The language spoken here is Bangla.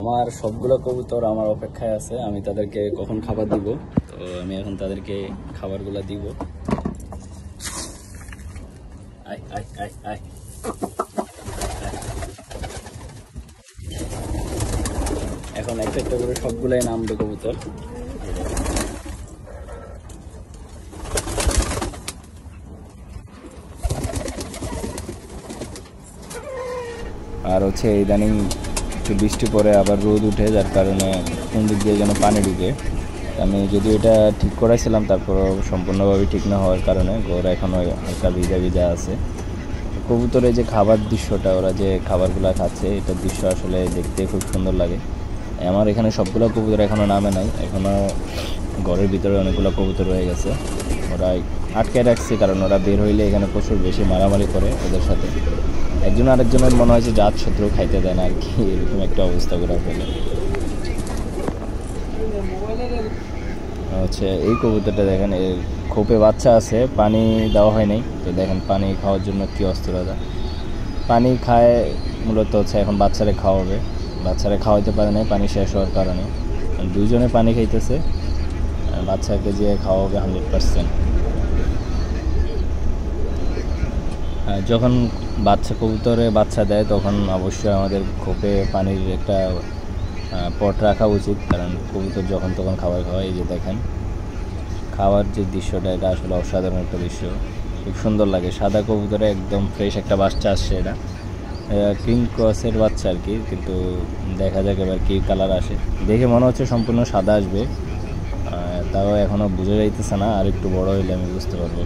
আমার সবগুলো কবুতর আমার অপেক্ষায় আছে, আমি তাদেরকে কখন খাবার দিব। তো আমি এখন তাদেরকে খাবারগুলো দিব। আয় আয় আয় আয়, এখন একটা একটা করে সবগুলাই নামবে কবুতর। আর হচ্ছে ইদানিং একটু বৃষ্টি পরে আবার রোদ উঠে, যার কারণে কোন দিক দিয়ে যেন পানি ঢুকে। আমি যদিও এটা ঠিক করাইছিলাম, তারপরও সম্পূর্ণভাবে ঠিক না হওয়ার কারণে ঘর এখনও হালকা ভিজা ভিজা আছে। কবুতরের যে খাবার দৃশ্যটা, ওরা যে খাবারগুলো খাচ্ছে, এটার দৃশ্য আসলে দেখতে খুব সুন্দর লাগে। আমার এখানে সবগুলো কবুতর এখনও নামে নাই, এখনও ঘরের ভিতরে অনেকগুলো কবুতর রয়ে গেছে। ওরা আটকে রাখছে কারণ ওরা বের হইলে এখানে প্রচুর বেশি মারামারি করে ওদের সাথে। একজন আরেকজনের মনে হয় যে জাত শত্রু খাইতে দেয় না আর কি, এরকম একটা অবস্থা করে ফেলে। হচ্ছে এই কবুতরটা দেখেন, এর খোপে বাচ্চা আছে, পানি দেওয়া হয় নাই। তো দেখেন পানি খাওয়ার জন্য কি অস্থিরতা, পানি খায় মূলত হচ্ছে এখন বাচ্চারে খাওয়াবে। বাচ্চারা খাওয়াইতে পারে নাই পানি শেষ হওয়ার কারণে, দুইজনে পানি খাইতেছে। বাচ্চাকে যে খাওয়াবে 100%। যখন কবুতরে বাচ্চা দেয় তখন অবশ্যই আমাদের খোপে পানির একটা পট রাখা উচিত, কারণ কবুতর যখন তখন খাবার খাওয়ায়। এই যে দেখেন খাওয়ার যে দৃশ্যটা, এটা আসলে অসাধারণ একটা দৃশ্য, খুব সুন্দর লাগে। সাদা কবুতরে একদম ফ্রেশ একটা বাচ্চা আসছে, এটা কিং ক্রসের বাচ্চা আর কি, কিন্তু দেখা যাক এবার কী কালার আসে। দেখে মনে হচ্ছে সম্পূর্ণ সাদা আসবে, তাও এখনও বোঝা যাইতেছে না, আর একটু বড় হইলে আমি বুঝতে পারবো।